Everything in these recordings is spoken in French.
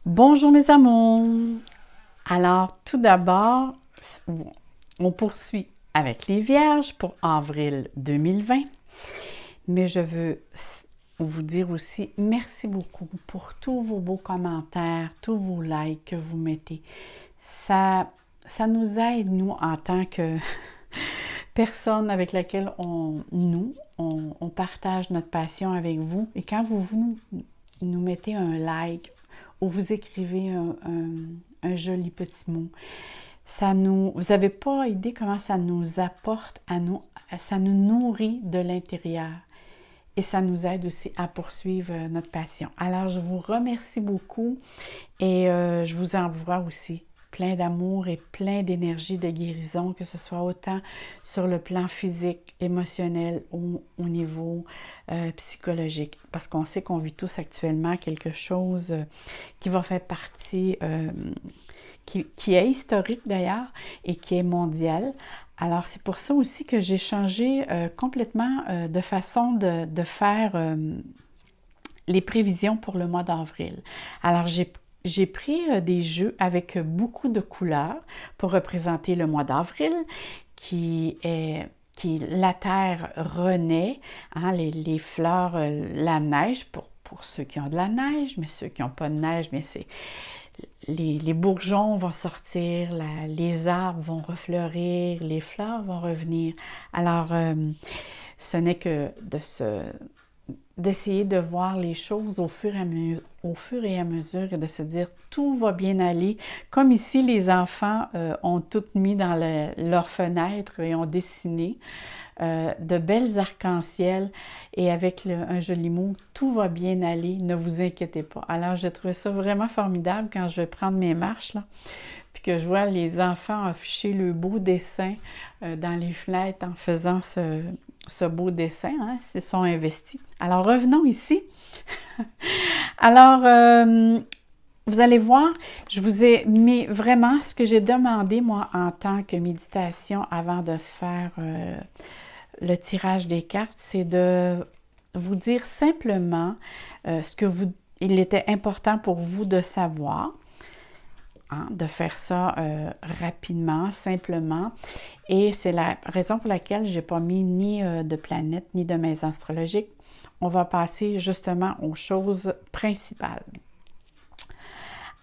Bonjour mes amours! Alors, tout d'abord, on poursuit avec les Vierges pour avril 2020, mais je veux vous dire aussi merci beaucoup pour tous vos beaux commentaires, tous vos likes que vous mettez. Ça nous aide, nous, en tant que personne avec laquelle on partage notre passion avec vous. Et quand vous nous mettez un like ou vous écrivez un joli petit mot, vous n'avez pas idée comment ça nous apporte ça nous nourrit de l'intérieur et ça nous aide aussi à poursuivre notre passion. Alors, je vous remercie beaucoup et je vous envoie aussi plein d'amour et plein d'énergie de guérison, que ce soit autant sur le plan physique, émotionnel ou au niveau psychologique. Parce qu'on sait qu'on vit tous actuellement quelque chose qui va faire partie, qui est historique d'ailleurs et qui est mondial. Alors, c'est pour ça aussi que j'ai changé complètement de façon de faire les prévisions pour le mois d'avril. Alors, j'ai pris des jeux avec beaucoup de couleurs pour représenter le mois d'avril, qui est la terre renaît, hein, les fleurs, la neige, pour ceux qui ont de la neige, mais ceux qui n'ont pas de neige, mais c'est les bourgeons vont sortir, les arbres vont refleurir, les fleurs vont revenir. Alors, ce n'est que d'essayer de voir les choses au fur et à mesure et de se dire tout va bien aller. Comme ici, les enfants ont tout mis dans leur fenêtre et ont dessiné de belles arcs-en-ciel et avec un joli mot, tout va bien aller, ne vous inquiétez pas. Alors, je trouve ça vraiment formidable quand je vais prendre mes marches, là, puis que je vois les enfants afficher le beau dessin dans les fenêtres en faisant ce beau dessin, hein, ils se sont investis. Alors, revenons ici. Alors, vous allez voir, je vous ai mis vraiment ce que j'ai demandé, moi, en tant que méditation avant de faire le tirage des cartes, c'est de vous dire simplement il était important pour vous de savoir, hein, de faire ça rapidement, simplement. Et c'est la raison pour laquelle je n'ai pas mis ni de planète ni de maison astrologique. On va passer justement aux choses principales.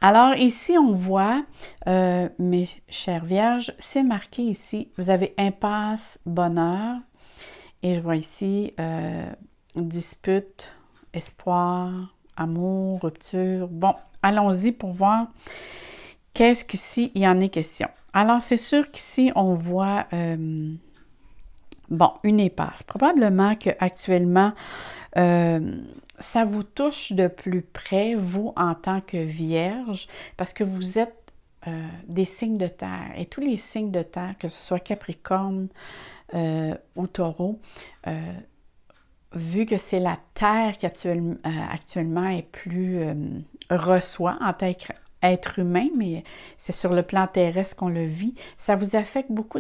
Alors ici, on voit, mes chères vierges, c'est marqué ici, vous avez impasse, bonheur, et je vois ici dispute, espoir, amour, rupture. Bon, allons-y pour voir qu'est-ce qu'ici il y en est question. Alors, c'est sûr qu'ici, on voit, bon, une impasse. Probablement qu'actuellement, ça vous touche de plus près, vous, en tant que vierge, parce que vous êtes des signes de terre. Et tous les signes de terre, que ce soit Capricorne ou Taureau, vu que c'est la terre qui actuellement est plus reçoit en tant qu'être humain, mais c'est sur le plan terrestre qu'on le vit, ça vous affecte beaucoup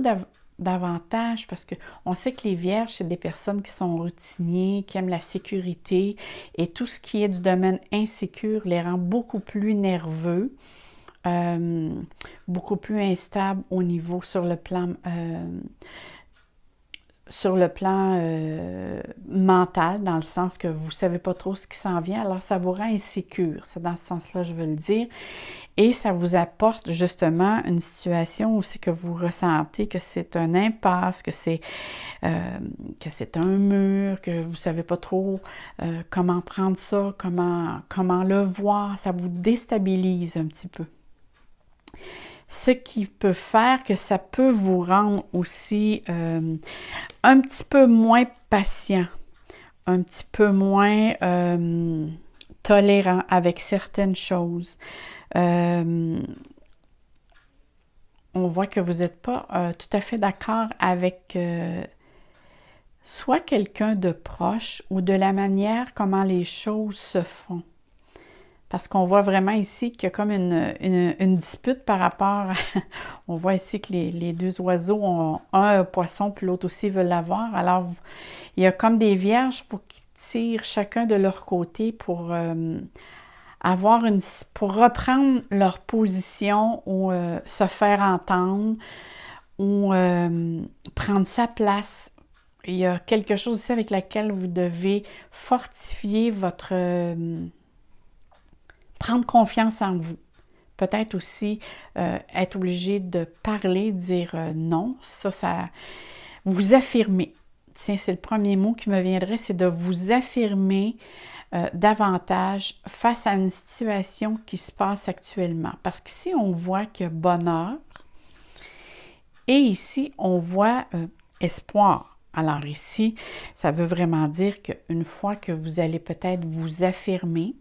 davantage parce qu'on sait que les vierges, c'est des personnes qui sont routiniers, qui aiment la sécurité et tout ce qui est du domaine insécure les rend beaucoup plus nerveux, beaucoup plus instables au niveau sur le plan mental, dans le sens que vous ne savez pas trop ce qui s'en vient, alors ça vous rend insécure. C'est dans ce sens-là, je veux le dire. Et ça vous apporte justement une situation où c'est que vous ressentez que c'est un impasse, que c'est un mur, que vous ne savez pas trop comment prendre ça, comment le voir. Ça vous déstabilise un petit peu. Ce qui peut faire que ça peut vous rendre aussi un petit peu moins patient, un petit peu moins tolérant avec certaines choses. On voit que vous n'êtes pas tout à fait d'accord avec soit quelqu'un de proche ou de la manière comment les choses se font. Parce qu'on voit vraiment ici qu'il y a comme une dispute par rapport à... On voit ici que les deux oiseaux ont un poisson, puis l'autre aussi veut l'avoir. Alors, il y a comme des vierges pour qu'ils tirent chacun de leur côté pour pour reprendre leur position ou se faire entendre ou prendre sa place. Il y a quelque chose ici avec laquelle vous devez fortifier votre... prendre confiance en vous. Peut-être aussi être obligé de parler, dire non. Ça, vous affirmer. Tiens, c'est le premier mot qui me viendrait, c'est de vous affirmer davantage face à une situation qui se passe actuellement. Parce qu'ici, on voit que bonheur et ici, on voit espoir. Alors ici, ça veut vraiment dire qu'une fois que vous allez peut-être vous affirmer,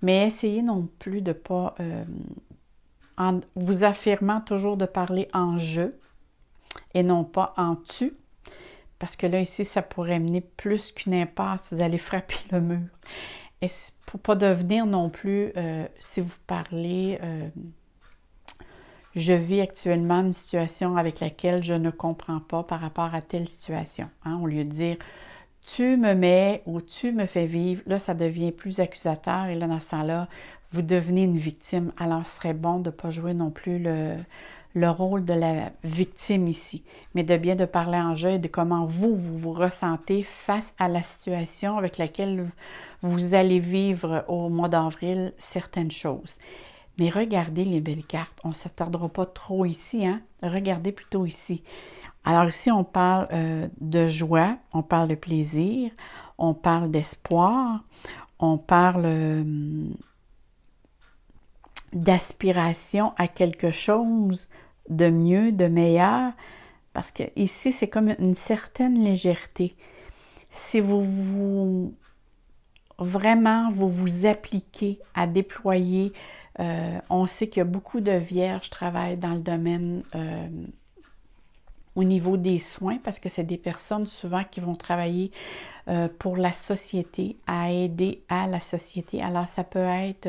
mais essayez non plus de ne pas, en vous affirmant toujours de parler en je et non pas en tu, parce que là, ici, ça pourrait mener plus qu'une impasse, vous allez frapper le mur. Et pour ne pas devenir non plus, si vous parlez, je vis actuellement une situation avec laquelle je ne comprends pas par rapport à telle situation. Hein? Au lieu de dire, tu me mets ou tu me fais vivre, là, ça devient plus accusateur et là, dans ce temps-là, vous devenez une victime. Alors, ce serait bon de ne pas jouer non plus le rôle de la victime ici, mais de bien de parler en jeu et de comment vous ressentez face à la situation avec laquelle vous allez vivre au mois d'avril certaines choses. Mais regardez les belles cartes. On ne se tordera pas trop ici, hein? Regardez plutôt ici. Alors ici, on parle de joie, on parle de plaisir, on parle d'espoir, on parle d'aspiration à quelque chose de mieux, de meilleur, parce que ici, c'est comme une certaine légèreté. Si vous vous appliquez à déployer, on sait qu'il y a beaucoup de vierges travaillent dans le domaine au niveau des soins, parce que c'est des personnes souvent qui vont travailler pour la société, à aider à la société. Alors, ça peut être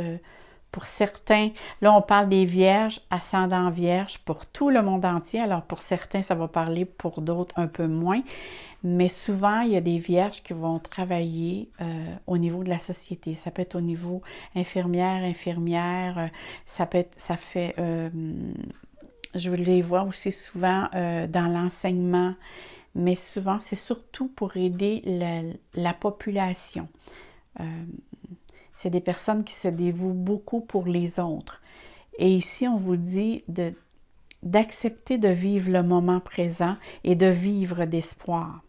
pour certains, là on parle des vierges, ascendant vierge pour tout le monde entier. Alors, pour certains, ça va parler, pour d'autres un peu moins. Mais souvent, il y a des vierges qui vont travailler au niveau de la société. Ça peut être au niveau infirmière, je les vois aussi souvent dans l'enseignement, mais souvent, c'est surtout pour aider la population. C'est des personnes qui se dévouent beaucoup pour les autres. Et ici, on vous dit d'accepter de vivre le moment présent et de vivre d'espoir.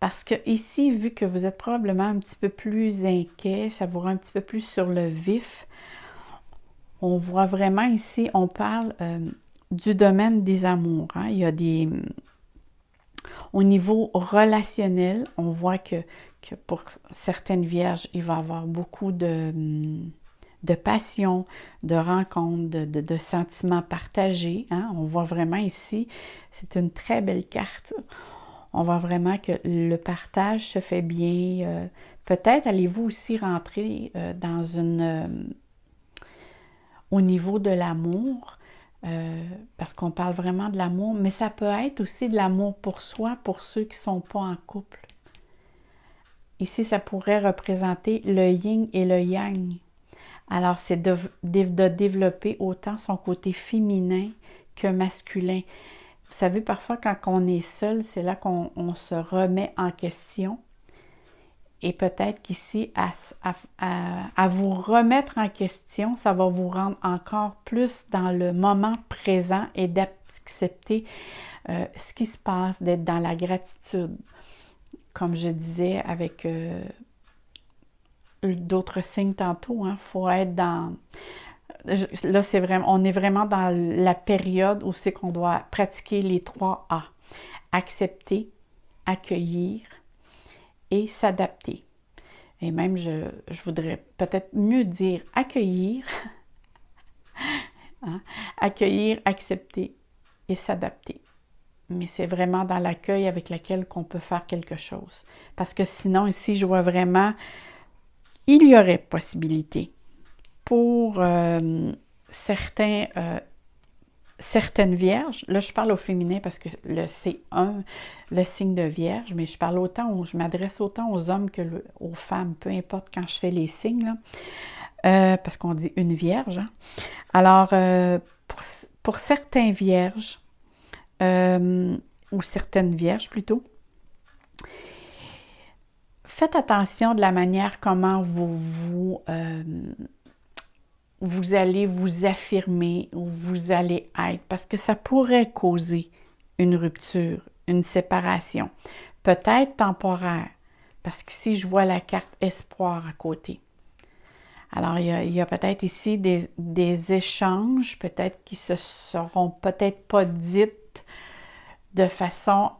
Parce que ici, vu que vous êtes probablement un petit peu plus inquiet, ça vous rend un petit peu plus sur le vif, on voit vraiment ici, on parle du domaine des amours. Hein. Il y a au niveau relationnel, on voit que pour certaines vierges, il va y avoir beaucoup de passion, de rencontres, de sentiments partagés. Hein. On voit vraiment ici, c'est une très belle carte. On voit vraiment que le partage se fait bien. Peut-être allez-vous aussi rentrer dans au niveau de l'amour, parce qu'on parle vraiment de l'amour, mais ça peut être aussi de l'amour pour soi, pour ceux qui ne sont pas en couple. Ici, ça pourrait représenter le yin et le yang. Alors, c'est de développer autant son côté féminin que masculin. Vous savez, parfois, quand on est seul, c'est là qu'on se remet en question. Et peut-être qu'ici, à vous remettre en question, ça va vous rendre encore plus dans le moment présent et d'accepter ce qui se passe, d'être dans la gratitude. Comme je disais avec d'autres signes tantôt, il faut être dans... Là, c'est vraiment, on est vraiment dans la période où c'est qu'on doit pratiquer les 3 A. Accepter, accueillir et s'adapter. Et même, je voudrais peut-être mieux dire accueillir, hein? Accueillir, accepter et s'adapter. Mais c'est vraiment dans l'accueil avec lequel qu'on peut faire quelque chose. Parce que sinon, ici, je vois vraiment, il y aurait possibilité pour certaines vierges, là je parle au féminin parce que c'est le signe de vierge, mais je m'adresse autant aux hommes que aux femmes, peu importe quand je fais les signes, là. parce qu'on dit une vierge. Hein. Alors, pour certains vierges, ou certaines vierges plutôt, faites attention de la manière comment vous allez vous affirmer ou vous allez être, parce que ça pourrait causer une rupture, une séparation, peut-être temporaire, parce qu'ici, je vois la carte espoir à côté. Alors, il y a peut-être ici des échanges, peut-être qui se seront peut-être pas dites de façon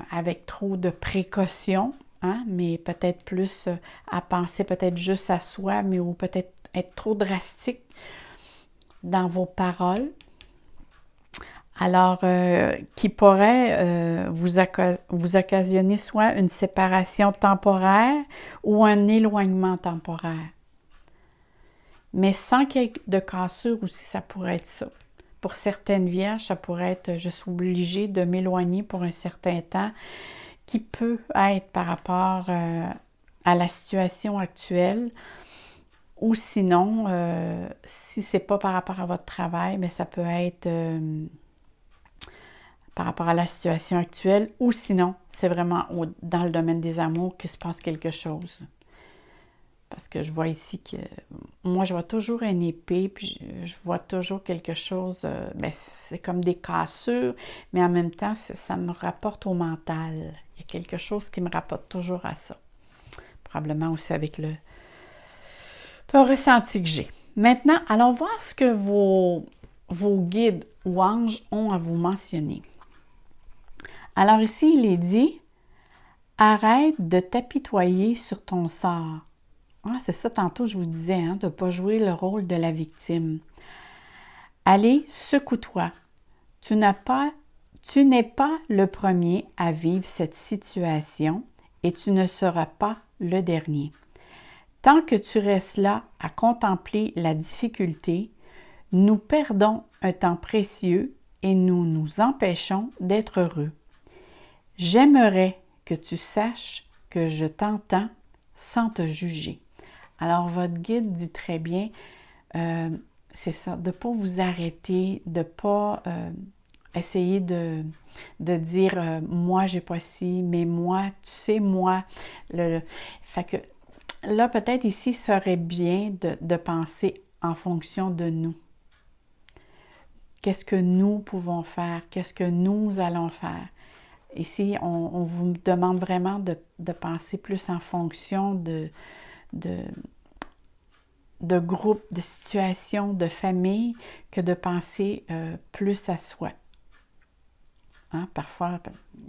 avec trop de précaution, hein, mais peut-être plus à penser peut-être juste à soi, mais ou peut-être être trop drastique dans vos paroles. Alors, qui pourrait vous occasionner soit une séparation temporaire ou un éloignement temporaire. Mais sans qu'il y ait de cassure aussi, ça pourrait être ça. Pour certaines vierges, ça pourrait être je suis obligée de m'éloigner pour un certain temps, qui peut être par rapport à la situation actuelle. Ou sinon, si ce n'est pas par rapport à votre travail, mais ça peut être par rapport à la situation actuelle. Ou sinon, c'est vraiment dans le domaine des amours qu'il se passe quelque chose. Parce que je vois ici que moi, je vois toujours une épée, puis je vois toujours quelque chose, ben, c'est comme des cassures, mais en même temps, ça me rapporte au mental. Il y a quelque chose qui me rapporte toujours à ça. Probablement aussi avec le ressenti que j'ai. Maintenant, allons voir ce que vos guides ou anges ont à vous mentionner. Alors ici, il est dit, arrête de t'apitoyer sur ton sort. Ah, c'est ça, tantôt, je vous disais, hein, de ne pas jouer le rôle de la victime. Allez, secoue-toi. Tu n'es pas le premier à vivre cette situation et tu ne seras pas le dernier. Tant que tu restes là à contempler la difficulté, nous perdons un temps précieux et nous nous empêchons d'être heureux. J'aimerais que tu saches que je t'entends sans te juger. Alors, votre guide dit très bien, c'est ça, de ne pas vous arrêter, de ne pas essayer de dire moi, j'ai pas ci, mais moi, tu sais, moi. Fait que là, peut-être ici, serait bien de penser en fonction de nous. Qu'est-ce que nous pouvons faire? Qu'est-ce que nous allons faire? Ici, on vous demande vraiment de penser plus en fonction de groupe, de situation, de famille, que de penser plus à soi. Hein? Parfois,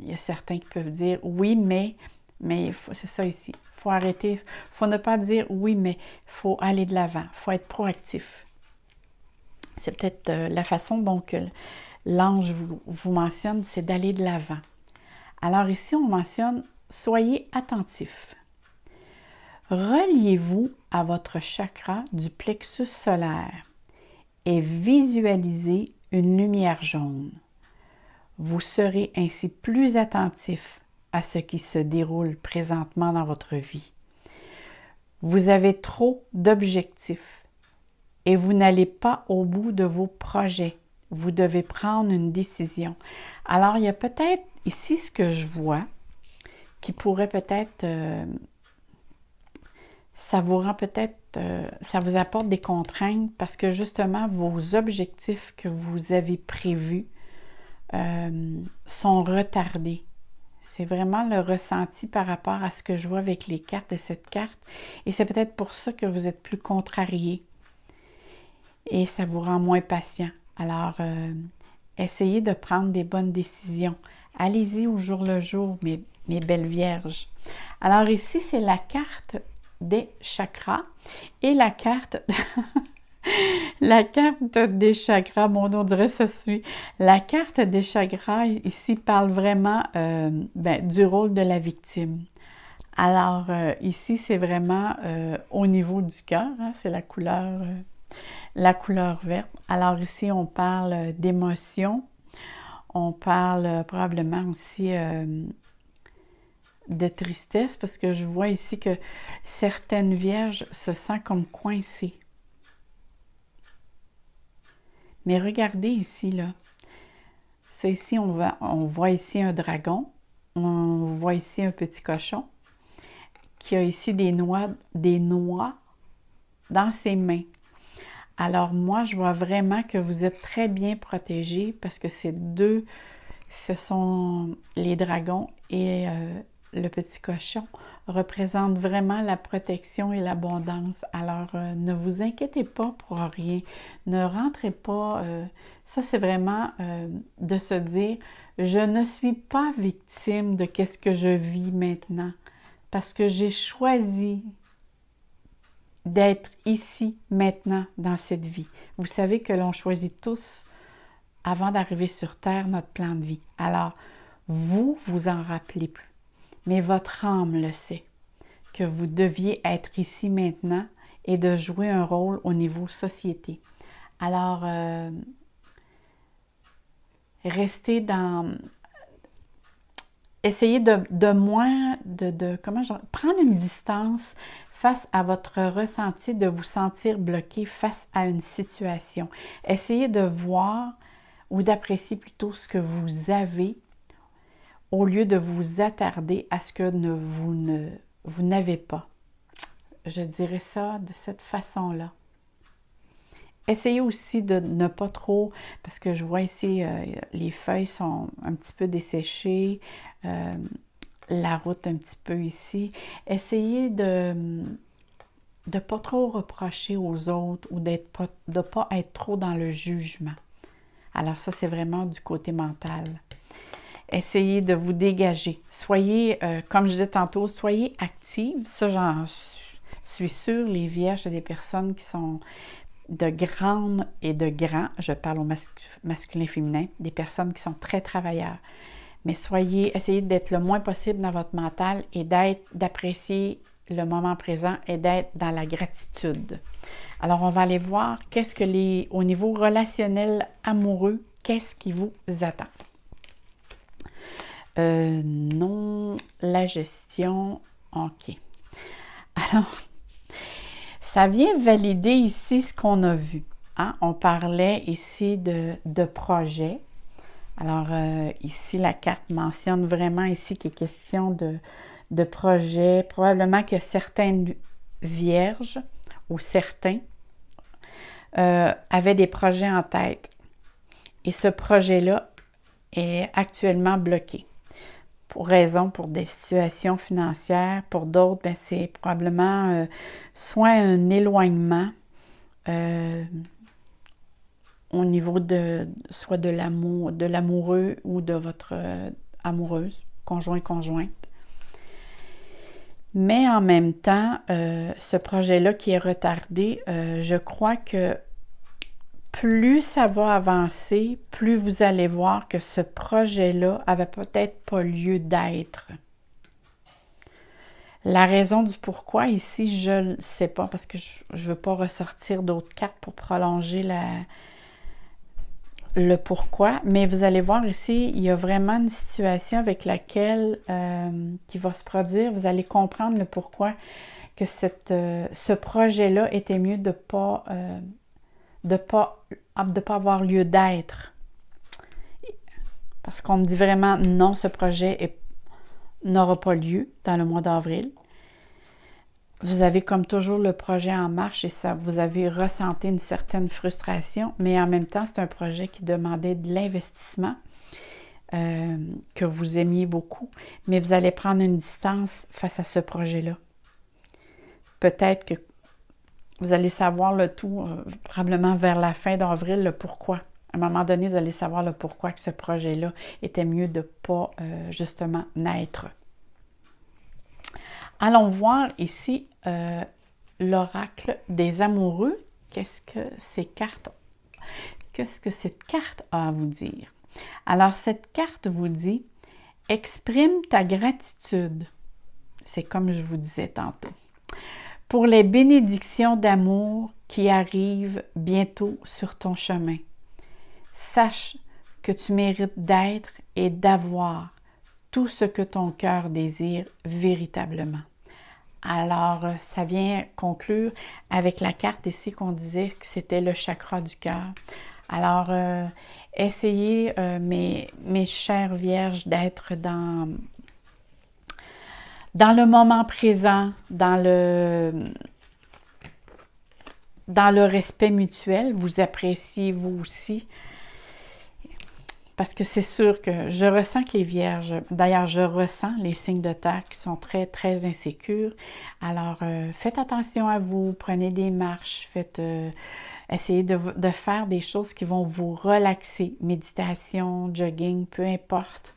il y a certains qui peuvent dire oui, mais c'est ça ici. Il faut arrêter, il faut ne pas dire oui, mais il faut aller de l'avant, il faut être proactif. C'est peut-être la façon dont l'ange vous mentionne, c'est d'aller de l'avant. Alors ici, on mentionne soyez attentifs. Reliez-vous à votre chakra du plexus solaire et visualisez une lumière jaune. Vous serez ainsi plus attentif à ce qui se déroule présentement dans votre vie. Vous avez trop d'objectifs et vous n'allez pas au bout de vos projets. Vous devez prendre une décision. Alors, il y a peut-être ici ce que je vois qui pourrait peut-être... ça vous rend peut-être, ça vous apporte des contraintes parce que justement, vos objectifs que vous avez prévus sont retardés. C'est vraiment le ressenti par rapport à ce que je vois avec les cartes de cette carte. Et c'est peut-être pour ça que vous êtes plus contrarié. Et ça vous rend moins patient. Alors, essayez de prendre des bonnes décisions. Allez-y au jour le jour, mes belles vierges. Alors ici, c'est la carte des chakras et la carte la carte des chakras, mon nom dirait ça suit. La carte des chakras ici parle vraiment du rôle de la victime. Alors ici c'est vraiment au niveau du cœur, hein, c'est la couleur verte. Alors ici on parle d'émotion, on parle probablement aussi de tristesse parce que je vois ici que certaines vierges se sentent comme coincées. Mais regardez ici, là. Ça ici, on voit ici un dragon. On voit ici un petit cochon qui a ici des noix dans ses mains. Alors moi, je vois vraiment que vous êtes très bien protégés parce que ce sont les dragons et le petit cochon représentent vraiment la protection et l'abondance. Alors, ne vous inquiétez pas pour rien. Ne rentrez pas. Ça, c'est vraiment de se dire, je ne suis pas victime de ce que je vis maintenant parce que j'ai choisi d'être ici, maintenant, dans cette vie. Vous savez que l'on choisit tous, avant d'arriver sur Terre, notre plan de vie. Alors, vous en rappelez plus. Mais votre âme le sait, que vous deviez être ici maintenant et de jouer un rôle au niveau société. Alors, restez dans... Essayez prendre une distance face à votre ressenti de vous sentir bloqué face à une situation. Essayez de voir ou d'apprécier plutôt ce que vous avez au lieu de vous attarder à ce que vous n'avez pas. Je dirais ça de cette façon-là. Essayez aussi de ne pas trop, parce que je vois ici, les feuilles sont un petit peu desséchées, la route un petit peu ici. Essayez de ne pas trop reprocher aux autres ou de ne pas être trop dans le jugement. Alors ça, c'est vraiment du côté mental. Essayez de vous dégager. Soyez, comme je disais tantôt, soyez active. Ça, j'en suis sûre, les vierges, c'est des personnes qui sont de grandes et de grands, je parle au masculin féminin, des personnes qui sont très travailleurs. Mais essayez d'être le moins possible dans votre mental et d'apprécier le moment présent et d'être dans la gratitude. Alors, on va aller voir au niveau relationnel amoureux, qu'est-ce qui vous attend. Non, la gestion, ok. Alors, ça vient valider ici ce qu'on a vu. Hein? On parlait ici de projet. Alors, ici, la carte mentionne vraiment ici qu'il est question de projet. Probablement que certaines vierges ou certains avaient des projets en tête. Et ce projet-là est actuellement bloqué. Pour des situations financières. Pour d'autres, ben, c'est probablement soit un éloignement au niveau soit de l'amoureux ou de votre amoureuse, conjointe. Mais en même temps, ce projet-là qui est retardé, je crois que plus ça va avancer, plus vous allez voir que ce projet-là avait peut-être pas lieu d'être. La raison du pourquoi, ici, je ne sais pas, parce que je ne veux pas ressortir d'autres cartes pour prolonger le pourquoi, mais vous allez voir ici, il y a vraiment une situation avec laquelle qui va se produire. Vous allez comprendre le pourquoi que ce projet-là était mieux de ne pas avoir lieu d'être. Parce qu'on me dit vraiment non, ce projet n'aura pas lieu dans le mois d'avril. Vous avez comme toujours le projet en marche et ça, vous avez ressenti une certaine frustration, mais en même temps, c'est un projet qui demandait de l'investissement que vous aimiez beaucoup, mais vous allez prendre une distance face à ce projet-là. Peut-être que vous allez savoir le tout, probablement vers la fin d'avril, le pourquoi. À un moment donné, vous allez savoir le pourquoi que ce projet-là était mieux de ne pas justement naître. Allons voir ici l'oracle des amoureux. Qu'est-ce que cette carte a à vous dire? Alors, cette carte vous dit « Exprime ta gratitude ». C'est comme je vous disais tantôt. Pour les bénédictions d'amour qui arrivent bientôt sur ton chemin. Sache que tu mérites d'être et d'avoir tout ce que ton cœur désire véritablement. Alors, ça vient conclure avec la carte ici qu'on disait que c'était le chakra du cœur. Alors, essayez, mes chères vierges, d'être dans le moment présent, dans le respect mutuel. Vous appréciez vous aussi. Parce que c'est sûr que je ressens que les vierges, d'ailleurs, je ressens les signes de terre qui sont très, très insécures. Alors, faites attention à vous, prenez des marches, essayez de faire des choses qui vont vous relaxer. Méditation, jogging, peu importe.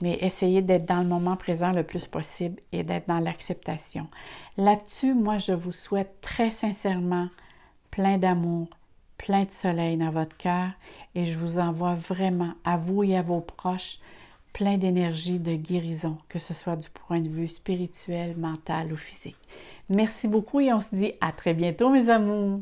Mais essayez d'être dans le moment présent le plus possible et d'être dans l'acceptation. Là-dessus, moi, je vous souhaite très sincèrement plein d'amour, plein de soleil dans votre cœur et je vous envoie vraiment à vous et à vos proches plein d'énergie de guérison, que ce soit du point de vue spirituel, mental ou physique. Merci beaucoup et on se dit à très bientôt mes amours!